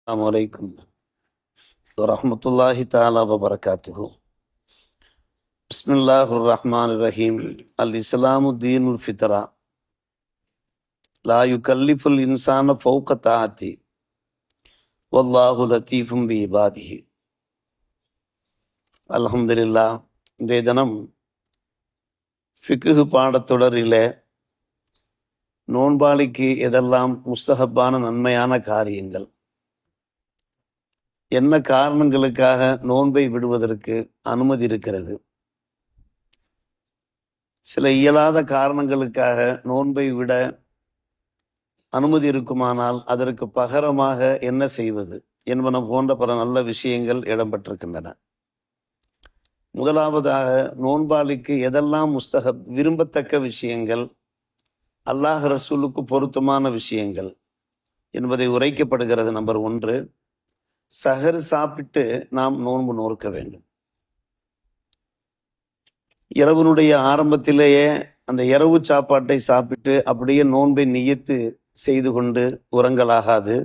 அஸ்ஸலாமு அலைக்கும் வரஹ்மத்துல்லாஹி தஆலா வபரகாத்துஹு. பிஸ்மில்லாஹிர் ரஹ்மானிர் ரஹீம். அல் இஸ்லாமு தீனுல் ஃபித்ரா லா யுகல்லிஃபுல் இன்சான ஃபௌக தாஅத்தி வல்லாஹு லத்தீஃபும் பி இபாதிஹி. அல்ஹம்துலில்லாஹ். இன்றைய தினம் ஃபிக்ஹ் பாடத்தொடரிலே நோன்பாளிக்கு எதெல்லாம் முஸ்தஹப்பான நன்மையான காரியங்கள், என்ன காரணங்களுக்காக நோன்பை விடுவதற்கு அனுமதி இருக்கிறது, சில இயலாத காரணங்களுக்காக நோன்பை விட அனுமதி இருக்குமானால் அதற்கு பகரமாக என்ன செய்வது என்பன போன்ற பல நல்ல விஷயங்கள் இடம்பெற்றிருக்கின்றன. முதலாவதாக, நோன்பாளிக்கு எதெல்லாம் முஸ்தஹப் விரும்பத்தக்க விஷயங்கள், அல்லாஹ் ரசூலுக்கு பொருத்தமான விஷயங்கள் என்பதை உரைக்கப்படுகிறது. நம்பர் 1, சஹர் சாப்பிட்டு நாம் நோன்பு நோற்க வேண்டும். இரவனுடைய ஆரம்பத்திலேயே அந்த இரவு சாப்பாட்டை சாப்பிட்டு அப்படியே நோன்பை நியத்து செய்து கொண்டு உறங்கலாகாது.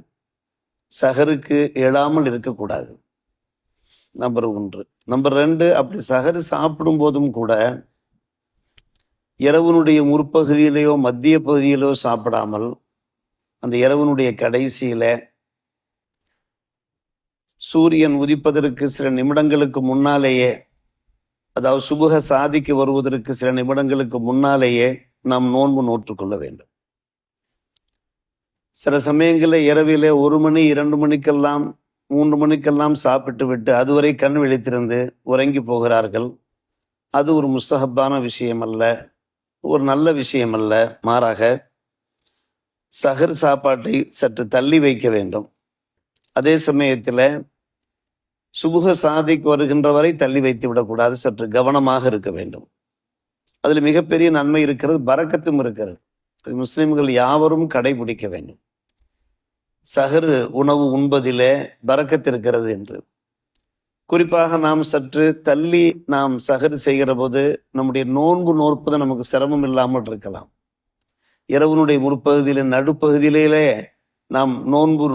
சஹருக்கு எழாமல் இருக்கக்கூடாது. நம்பர் 1. நம்பர் 2, அப்படி சஹர் சாப்பிடும் போதும் கூட இரவனுடைய முற்பகுதியிலேயோ மத்திய பகுதியிலோ சாப்பிடாமல் அந்த இரவனுடைய கடைசியில சூரியன் உதிப்பதற்கு சில நிமிடங்களுக்கு முன்னாலேயே, அதாவது சுபுக சாதிக்கு வருவதற்கு சில நிமிடங்களுக்கு முன்னாலேயே நாம் நோன்பு நோற்றுக்கொள்ள வேண்டும். சில சமயங்களில் இரவிலே 1 மணி 2 மணிக்கெல்லாம் 3 மணிக்கெல்லாம் சாப்பிட்டு விட்டு அதுவரை கண் விழித்திருந்து உறங்கி போகிறார்கள். அது ஒரு முஸ்தஹப்பான விஷயம் அல்ல, ஒரு நல்ல விஷயம் அல்ல. மாறாக சஹர் சாப்பாட்டை சற்று தள்ளி வைக்க வேண்டும். அதே சமயத்தில் சுபுக சாதிக்கு வருகின்ற வரை தள்ளி வைத்து விடக்கூடாது, சற்று கவனமாக இருக்க வேண்டும். அதில் மிகப்பெரிய நன்மை இருக்கிறது, பரக்கத்தும் இருக்கிறது. அது முஸ்லிம்கள் யாவரும் கடைபிடிக்க வேண்டும். சஹர் உணவு உண்பதிலே பரக்கத்து இருக்கிறது என்று. குறிப்பாக நாம் சற்று தள்ளி நாம் சஹர் செய்கிற போது நம்முடைய நோன்பு நோற்பது நமக்கு சிரமம் இல்லாமல் இருக்கலாம். இரவனுடைய முற்பகுதியிலே நடுப்பகுதியிலே நாம் நோன்பு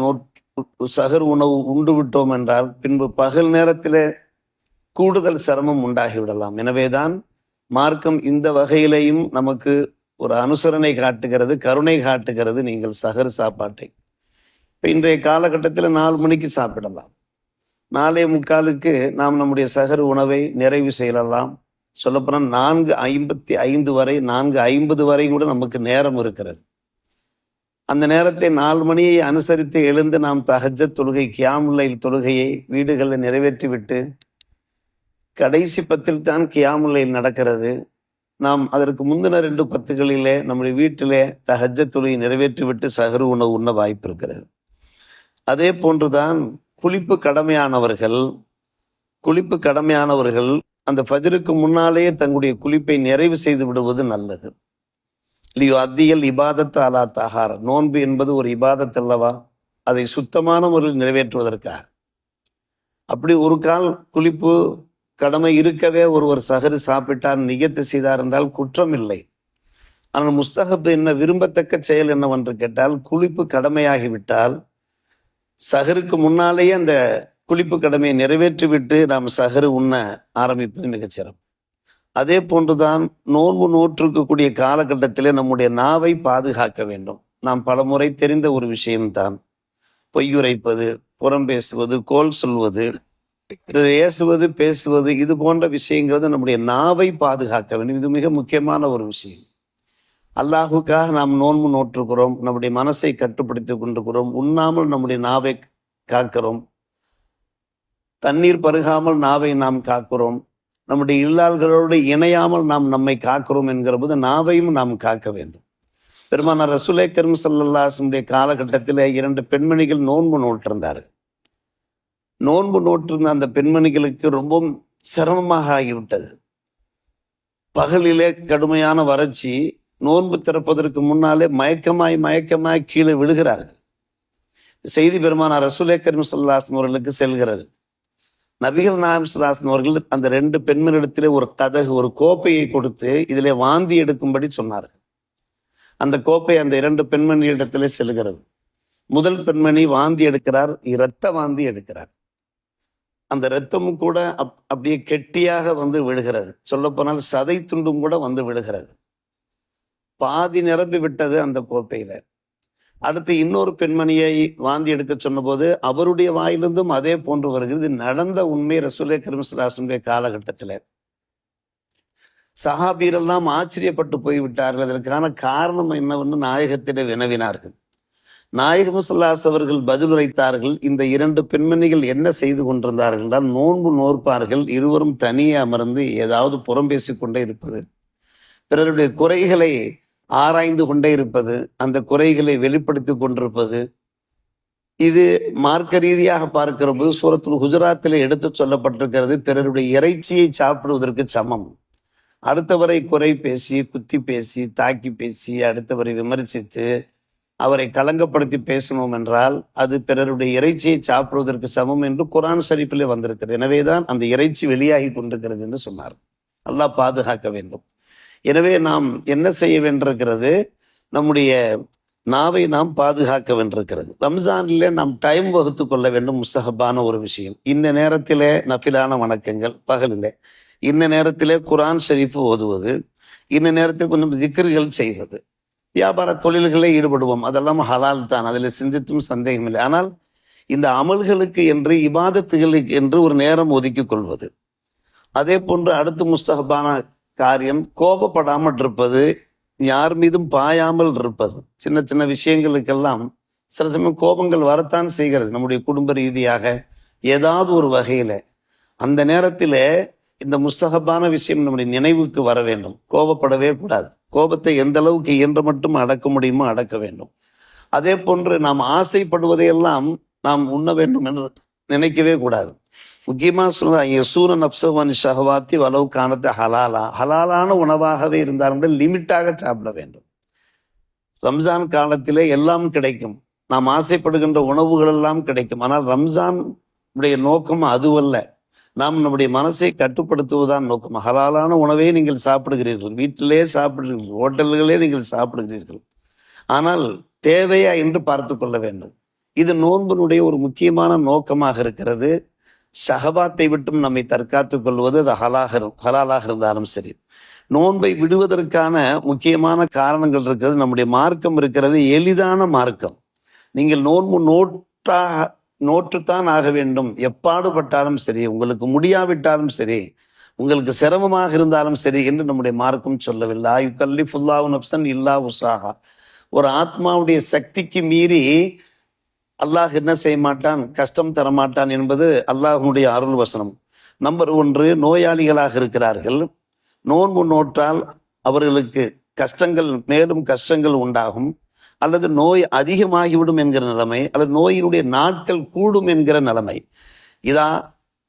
சஹர் உணவு உண்டு விட்டோம் என்றால் பின்பு பகல் நேரத்திலே கூடுதல் சிரமம் உண்டாகிவிடலாம். எனவேதான் மார்க்கம் இந்த வகையிலையும் நமக்கு ஒரு அனுசரணை காட்டுகிறது, கருணை காட்டுகிறது. நீங்கள் சஹர் சாப்பாட்டை இப்போ இன்றைய காலகட்டத்தில் 4 மணிக்கு சாப்பிடலாம். 4:45க்கு நாம் நம்முடைய சஹர் உணவை நிறைவு செய்யலாம். சொல்லப்போனால் 4:55 வரை, 4:50 வரை கூட நமக்கு நேரம் இருக்கிறது. அந்த நேரத்தை 4 மணியை அனுசரித்து எழுந்து நாம் தஹஜ்ஜத் தொழுகை, கியாமுல் லைல் தொழுகையை வீடுகளில் நிறைவேற்றிவிட்டு, கடைசி 10 தான் கியாமுல் லைல் நடக்கிறது. நாம் அதற்கு முந்தின 2 பத்துகளிலே நம்முடைய வீட்டிலே தஹஜ்ஜத் தொழுகை நிறைவேற்றிவிட்டு சஹர் உணவு உண்ண வாய்ப்பு இருக்கிறது. அதே போன்றுதான் குளிப்பு கடமையானவர்கள் அந்த ஃபஜ்ருக்கு முன்னாலேயே தங்களுடைய குளிப்பை நிறைவு செய்து விடுவது நல்லது. அத்தியல் இபாதத் அலா தஹார். நோன்பு என்பது ஒரு இபாதத் அல்லவா, அதை சுத்தமான முறையில் நிறைவேற்றுவதற்காக. அப்படி ஒரு கால் குளிப்பு கடமை இருக்கவே ஒருவர் சஹர் சாப்பிட்டார், நியத்து செய்தார் என்றால் குற்றம் இல்லை. ஆனால் முஸ்தஹப் என்ன, விரும்பத்தக்க செயல் என்னவென்று கேட்டால், குளிப்பு கடமையாகிவிட்டால் சஹருக்கு முன்னாலேயே அந்த குளிப்பு கடமையை நிறைவேற்றிவிட்டு நாம் சஹர் உண்ண ஆரம்பிப்பது மிகச்சிறப்பு. அதே போன்றுதான் நோன்பு நோற்றிருக்கக்கூடிய காலகட்டத்திலே நம்முடைய நாவை பாதுகாக்க வேண்டும். நாம் பலமுறை தெரிந்த ஒரு விஷயம்தான், பொய்யுரைப்பது, புறம் பேசுவது, கோல் சொல்வது, ஏசுவது, பேசுவது, இது போன்ற விஷயங்கிறது நம்முடைய நாவை பாதுகாக்க வேண்டும். இது மிக முக்கியமான ஒரு விஷயம். அல்லாஹுக்காக நாம் நோன்பு நோற்றுக்கிறோம், நம்முடைய மனசை கட்டுப்படுத்தி கொண்டிருக்கிறோம், உண்ணாமல் நம்முடைய நாவை காக்கிறோம், தண்ணீர் பருகாமல் நாவை நாம் காக்கிறோம், நம்முடைய இல்லாள்களோடு இணையாமல் நாம் நம்மை காக்கிறோம் என்கிற போது நாவையும் நாம் காக்க வேண்டும். பெருமானார் ரசூலே கரீம் ஸல்லல்லாஹு அலைஹி வஸல்லம் காலகட்டத்தில் 2 பெண்மணிகள் நோன்பு நோட்டிருந்தார்கள். நோன்பு நோட்டிருந்த அந்த பெண்மணிகளுக்கு ரொம்பவும் சிரமமாக ஆகிவிட்டது. பகலிலே கடுமையான வறட்சி, நோன்பு திறப்பதற்கு முன்னாலே மயக்கமாய் கீழே விழுகிறார்கள். செய்தி பெருமானார் ரசூலே கரீம் ஸல்லல்லாஹு அலைஹி வஸல்லம் அவர்களுக்கு செல்கிறது. நபிகள் நாயகம் ஸல்லல்லாஹு அலைஹி வஸல்லம் அவர்கள் அந்த 2 பெண்மணிடத்திலே ஒரு கோப்பையை கொடுத்து இதிலே வாந்தி எடுக்கும்படி சொன்னார்கள். அந்த கோப்பை அந்த 2 பெண்மணிகளிடத்திலே செல்கிறது. முதல் பெண்மணி வாந்தி எடுக்கிறார், இரத்த வாந்தி எடுக்கிறார். அந்த இரத்தமும் கூட அப்படியே கெட்டியாக வந்து விழுகிறது. சொல்லப்போனால் சதை துண்டும் கூட வந்து விழுகிறது. பாதி நிரம்பி விட்டது அந்த கோப்பையில. அடுத்து இன்னொரு பெண்மணியை வாந்தி எடுக்க சொன்னபோது அவருடைய வாயிலிருந்தும் அதே போன்று வருகிறது. நடந்த உண்மை ரசூலுல்லாஹி கரீம் ஸல்லல்லாஹு அலைஹி வஸல்லம் காலகட்டத்தில் சஹாபியரெல்லாம் ஆச்சரியப்பட்டு போய்விட்டார்கள். அதற்கான காரணம் என்னவென்று நாயகத்திட வினவினார்கள். நாயகம் ஸல்லல்லாஹு அலைஹி வஸல்லம் அவர்கள் பதிலுரைத்தார்கள். இந்த இரண்டு பெண்மணிகள் என்ன செய்து கொண்டிருந்தார்கள் என்றால், நோன்பு நோற்பார்கள், இருவரும் தனியே அமர்ந்து ஏதாவது புறம் பேசிக் கொண்டே இருப்பது, பிறருடைய குறைகளை ஆராய்ந்து கொண்டே இருப்பது, அந்த குறைகளை வெளிப்படுத்தி கொண்டிருப்பது. இது மார்க்க ரீதியாக பார்க்கிற போது சூரத்துல் ஹுஜராத்தில் எடுத்து சொல்லப்பட்டிருக்கிறது, பிறருடைய இறைச்சியை சாப்பிடுவதற்கு சமம். அடுத்தவரை குறை பேசி, குத்தி பேசி, தாக்கி பேசி, அடுத்தவரை விமர்சித்து அவரை களங்கப்படுத்தி பேசணும் என்றால் அது பிறருடைய இறைச்சியை சாப்பிடுவதற்கு சமம் என்று குர்ஆன் ஷரீஃபிலே வந்திருக்கிறது. எனவேதான் அந்த இறைச்சி வெளியாகி கொண்டிருக்கிறது என்று சொன்னார். அல்லாஹ் பாதுகாக்க வேண்டும். எனவே நாம் என்ன செய்ய வேண்டியிருக்கிறது, நம்முடைய நாவை நாம் பாதுகாக்க வேண்டியிருக்கிறது. ரம்ஜானிலே நாம் டைம் வகுத்து கொள்ள வேண்டும். முஸ்தஹப்பான ஒரு விஷயம், இந்த நேரத்திலே நஃபிலான வணக்கங்கள் பகலிலே, இந்த நேரத்திலே குர்ஆன் ஷரீஃப் ஓதுவது, இந்த நேரத்தில் கொஞ்சம் திக்ர்கள் செய்வது, வியாபார தொழில்களே ஈடுபடுவோம், அதெல்லாம் ஹலால் தான், அதில் சிந்தித்தும் சந்தேகம் இல்லை. ஆனால் இந்த அமல்களுக்கு என்று, இபாதத்துகளுக்கு என்று ஒரு நேரம் ஒதுக்கிக் கொள்வது. அதே போன்று அடுத்து முஸ்தஹப்பான காரியம் கோபப்படாமல் இருப்பது, யார் மீதும் பாயாமல் இருப்பது. சின்ன சின்ன விஷயங்களுக்கெல்லாம் சில சமயம் கோபங்கள் வரத்தான் செய்கிறது, நம்முடைய குடும்ப ரீதியாக ஏதாவது ஒரு வகையில. அந்த நேரத்தில் இந்த முஸ்தஹப்பான விஷயம் நம்முடைய நினைவுக்கு வர வேண்டும். கோபப்படவே கூடாது. கோபத்தை எந்த அளவுக்கு இயன்ற மட்டும் அடக்க முடியுமோ அடக்க வேண்டும். அதே போன்று நாம் ஆசைப்படுவதையெல்லாம் நாம் உண்ண வேண்டும் என்று நினைக்கவே கூடாது. முக்கியமாக சொல்ல நப்சவானி ஷஹவாத்தி வலவு காணத்தை ஹலாலா, ஹலாலான உணவாகவே இருந்தாலும் கூட லிமிட்டாக சாப்பிட வேண்டும். ரம்ஜான் காலத்திலே எல்லாம் கிடைக்கும், நாம் ஆசைப்படுகின்ற உணவுகள் எல்லாம் கிடைக்கும். ஆனால் ரம்ஜான் உடைய நோக்கம் அதுவல்ல. நாம் நம்முடைய மனசை கட்டுப்படுத்துவதுதான் நோக்கம். ஹலாலான உணவே நீங்கள் சாப்பிடுகிறீர்கள், வீட்டிலே சாப்பிடுகிறீர்கள், ஹோட்டல்களே நீங்கள் சாப்பிடுகிறீர்கள். ஆனால் தேவையா என்று பார்த்து கொள்ள வேண்டும். இது நோன்பினுடைய ஒரு முக்கியமான நோக்கமாக இருக்கிறது. ஷஹவாத்தை விட்டும் நம்மை தற்காத்துக் கொள்வது அது ஹலாலாக இருந்தாலும் சரி. நோன்பை விடுவதற்கான முக்கியமான காரணங்கள் இருக்கிறது. நம்முடைய மார்க்கம் இருக்கிறது எளிதான மார்க்கம். நீங்கள் நோன்பு நோற்றுத்தான் ஆக வேண்டும், எப்பாடுபட்டாலும் சரி, உங்களுக்கு முடியாவிட்டாலும் சரி, உங்களுக்கு சிரமமாக இருந்தாலும் சரி என்று நம்முடைய மார்க்கம் சொல்லவில்லை. யுகல்லிஃபுல்லாஹு நஃப்ஸன் இல்லா உஸாஹா. ஒரு ஆத்மாவுடைய சக்திக்கு மீறி அல்லாஹ் என்ன செய்ய மாட்டான், கஷ்டம் தரமாட்டான் என்பது அல்லாஹ்வுடைய அருள் வசனம். நம்பர் 1, நோயாளிகளாக இருக்கிறார்கள், நோன்பு நோற்றால் அவர்களுக்கு கஷ்டங்கள் மேலும் கஷ்டங்கள் உண்டாகும், அல்லது நோய் அதிகமாகிவிடும் என்கிற நிலைமை, அல்லது நோயினுடைய நாட்கள் கூடும் என்கிற நிலைமை. இதா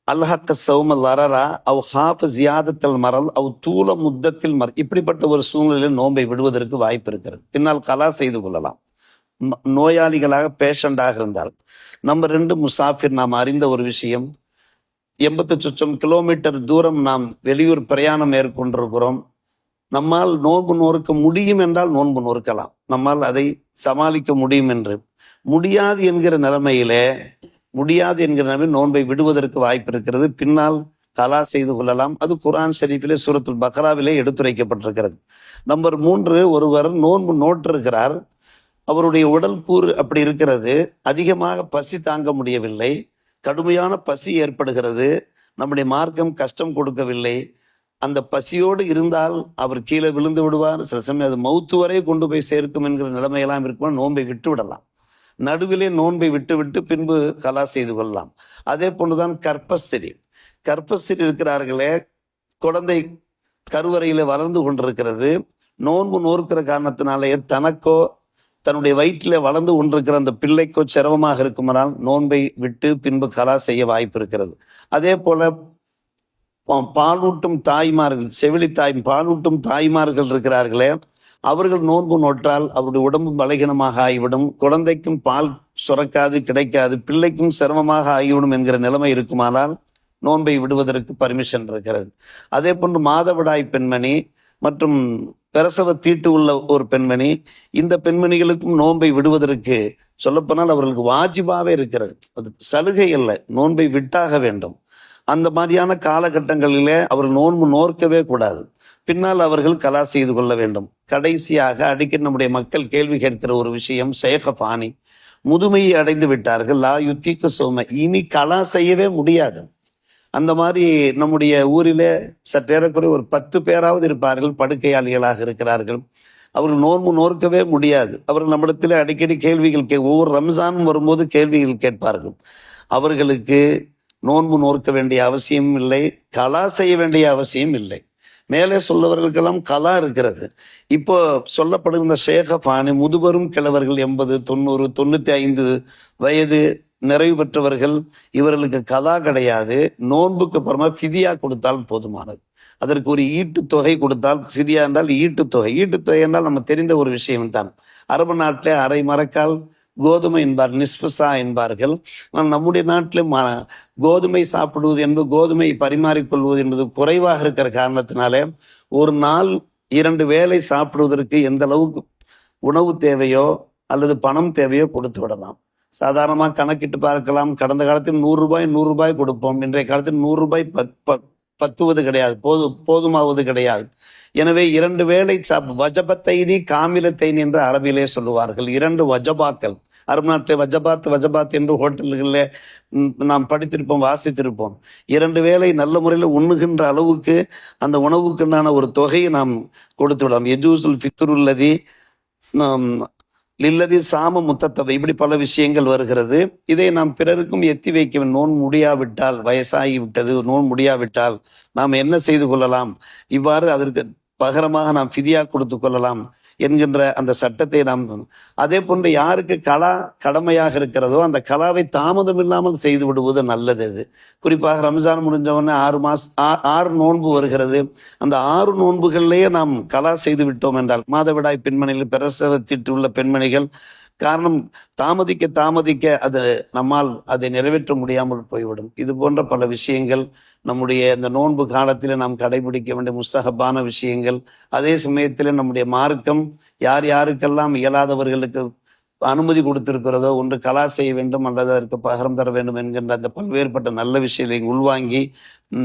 அல்ஹக்க சௌமல் அரரா அவ் ஹாஃப் ஜியாதத்தல் மரல் அவ் தூல முத்தத்தில் இப்படிப்பட்ட ஒரு சூழ்நிலையில் நோன்பை விடுவதற்கு வாய்ப்பு இருக்கிறது. பின்னால் கலா செய்து கொள்ளலாம், நோயாளிகளாக பேஷண்டாக இருந்தால். நம்பர் 2, முசாஃபிர். நாம் அறிந்த ஒரு விஷயம், 80 சொச்சம் கிலோமீட்டர் தூரம் நாம் வெளியூர் பிரயாணம் மேற்கொண்டிருக்கிறோம். நம்மால் நோன்பு நோற்க முடியும் என்றால் நோன்பு நோற்கலாம், நம்மால் அதை சமாளிக்க முடியும் என்று. முடியாது என்கிற நிலைமையிலே நோன்பை விடுவதற்கு வாய்ப்பு இருக்கிறது. பின்னால் கலா செய்து கொள்ளலாம். அது குர்ஆன் ஷரீஃபிலே சூரத்துல் பக்ராவிலே எடுத்துரைக்கப்பட்டிருக்கிறது. நம்பர் 3, ஒருவர் நோன்பு நோற்றிருக்கிறார், அவருடைய உடல் கூறு அப்படி இருக்கிறது, அதிகமாக பசி தாங்க முடியவில்லை, கடுமையான பசி ஏற்படுகிறது, நம்முடைய மார்க்கம் கஷ்டம் கொடுக்கவில்லை, அந்த பசியோடு இருந்தால் அவர் கீழே விழுந்து விடுவார், சில சமயம் அது மௌத்து வரை கொண்டு போய் சேர்க்கும் என்கிற நிலைமையெல்லாம் இருக்கும். நோன்பை விட்டு விடலாம், நடுவிலே நோன்பை விட்டு பின்பு கலா செய்து கொள்ளலாம். அதே போன்றுதான் கர்ப்பஸ்திரி இருக்கிறார்களே, குழந்தை கருவறையில வளர்ந்து கொண்டிருக்கிறது, நோன்பு நோக்கிற காரணத்தினாலேயே தனக்கோ தன்னுடைய வயிற்றில் வளர்ந்து கொண்டிருக்கிற அந்த பிள்ளைக்கோ சிரமமாக இருக்குமானால் நோன்பை விட்டு பின்பு கலா செய்ய வாய்ப்பு இருக்கிறது. அதே போல பாலூட்டும் தாய்மார்கள், பாலூட்டும் தாய்மார்கள் இருக்கிறார்களே, அவர்கள் நோன்பு நோற்றால் அவருடைய உடம்பு பலகீனமாக ஆகிவிடும், குழந்தைக்கும் பால் சுரக்காது, கிடைக்காது, பிள்ளைக்கும் சிரமமாக ஆகிவிடும் என்கிற நிலைமை இருக்குமானால் நோன்பை விடுவதற்கு பர்மிஷன் இருக்கிறது. அதே போன்று மாதவிடாய் பெண்மணி மற்றும் பிரசவ தீட்டு உள்ள ஒரு பெண்மணி, இந்த பெண்மணிகளுக்கும் நோன்பை விடுவதற்கு சொல்லப்போனால் அவர்களுக்கு வாஜிபாவே இருக்கிறது, அது சலுகை அல்ல, நோன்பை விட்டாக வேண்டும். அந்த மாதிரியான காலகட்டங்களிலே அவர்கள் நோன்பு நோற்கவே கூடாது. பின்னால் அவர்கள் கலா செய்து கொள்ள வேண்டும். கடைசியாக அடிக்கடி நம்முடைய மக்கள் கேள்வி கேட்கிற ஒரு விஷயம், ஷேக பாணி முதுமையை அடைந்து விட்டார்கள், லா யுத்திக்கு சோம, இனி கலா செய்யவே முடியாது. அந்த மாதிரி நம்முடைய ஊரிலே சற்றேறக்குறைய ஒரு 10 பேராவது இருப்பார்கள், படுக்கையாளிகளாக இருக்கிறார்கள். அவர்கள் நோன்பு நோற்கவே முடியாது. அவர்கள் நம்மிடத்தில் அடிக்கடி கேள்விகள் ஒவ்வொரு ரம்ஜானும் வரும்போது கேள்விகள் கேட்பார்கள். அவர்களுக்கு நோன்பு நோற்க வேண்டிய அவசியம் இல்லை, கலா செய்ய வேண்டிய அவசியம் இல்லை. மேலே சொல்லவர்களுக்கெல்லாம் கலா இருக்கிறது. இப்போ சொல்லப்படுகின்ற ஷேக பானி முதுபெரும் கிழவர்கள் 80, 90, 95 வயது நிறைவு பெற்றவர்கள், இவர்களுக்கு கலா கிடையாது. நோன்புக்கு அப்புறமா ஃபிதியா கொடுத்தால் போதுமானது. அதற்கு ஒரு ஈட்டுத்தொகை கொடுத்தால், ஃபிதியா என்றால் ஈட்டுத்தொகை. ஈட்டுத்தொகை என்றால் நம்ம தெரிந்த ஒரு விஷயம்தான். அரபு நாட்டிலே அரை மரக்கால் கோதுமை என்பார், நிஸ்புசா என்பார்கள். ஆனால் நம்முடைய நாட்டிலே கோதுமை சாப்பிடுவது என்பது, கோதுமை பரிமாறிக்கொள்வது என்பது குறைவாக இருக்கிற காரணத்தினாலே ஒரு நாள் 2 வேளை சாப்பிடுவதற்கு எந்த அளவுக்கு உணவு தேவையோ அல்லது பணம் தேவையோ கொடுத்து விடலாம். சாதாரணமாக கணக்கிட்டு பார்க்கலாம். கடந்த காலத்தில் 100 ரூபாய் 100 ரூபாய் கொடுப்போம். இன்றைய காலத்தில் 100 ரூபாய் பத்துவது கிடையாது, போதுமாவது கிடையாது. எனவே 2 வேளை வஜபத்தைனி காமிலத்தைனி என்று அரபிலே சொல்லுவார்கள். 2 வஜபாக்கள். அரபு நாட்டில் வஜபாத் என்று ஹோட்டல்களில் நாம் படித்திருப்போம், வாசித்திருப்போம். 2 வேளை நல்ல முறையில் உண்ணுகின்ற அளவுக்கு அந்த உணவுக்குண்டான ஒரு தொகையை நாம் கொடுத்து விடலாம். எஜூசுல் ஃபித்ருல்லதி லில்லதி சாம முத்தத்தவை, இப்படி பல விஷயங்கள் வருகிறது. இதை நாம் பிறருக்கும் எத்தி வைக்க, நோன் முடியாவிட்டால், வயசாகி விட்டது, நோன் முடியாவிட்டால் நாம் என்ன செய்து கொள்ளலாம், இவ்வாறு அதற்கு பகரமாக நாம் ஃபிதியா கொடுத்து கொள்ளலாம் என்கின்ற அந்த சட்டத்தை நாம், அதே போன்று யாருக்கு கலா கடமையாக இருக்கிறதோ அந்த கலாவை தாமதம் இல்லாமல் செய்து விடுவது நல்லது. அது குறிப்பாக ரம்ஜான் முடிஞ்சவொடனே 6 நோன்பு வருகிறது. அந்த 6 நோன்புகள்லேயே நாம் கலா செய்து விட்டோம் என்றால், மாதவிடாய் பெண்மணிகள், பிரசவத்திட்டு உள்ள பெண்மணிகள், காரணம் தாமதிக்க அது நம்மால் அதை நிறைவேற்ற முடியாமல் போய்விடும். இது போன்ற பல விஷயங்கள் நம்முடைய இந்த நோன்பு காலத்தில் நாம் கடைபிடிக்க வேண்டிய முஸ்தஹப்பான விஷயங்கள். அதே சமயத்தில் நம்முடைய மார்க்கம் யார் யாருக்கெல்லாம் இயலாதவர்களுக்கு அனுமதி கொடுத்திருக்கிறதோ, ஒன்று கலா செய்ய வேண்டும் அல்லது அதற்கு பகரம் தர வேண்டும் என்கின்ற அந்த பல்வேறுபட்ட நல்ல விஷயங்களை உள்வாங்கி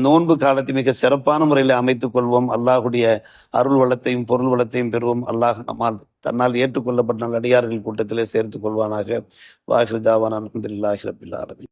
நோன்பு காலத்தை மிக சிறப்பான முறையில் அமைத்துக் கொள்வோம். அல்லாஹுடைய அருள் வளத்தையும் பொருள் வளத்தையும் பெறுவோம். அல்லாஹ் நம்மால் தன்னால் ஏற்றுக்கொள்ளப்பட்ட நல்லடியார்கள் கூட்டத்திலே சேர்த்துக் கொள்வானாக. வாஹிர் தாவானா அல்ஹம்துலில்லாஹி ரப்பில் ஆலமீன்.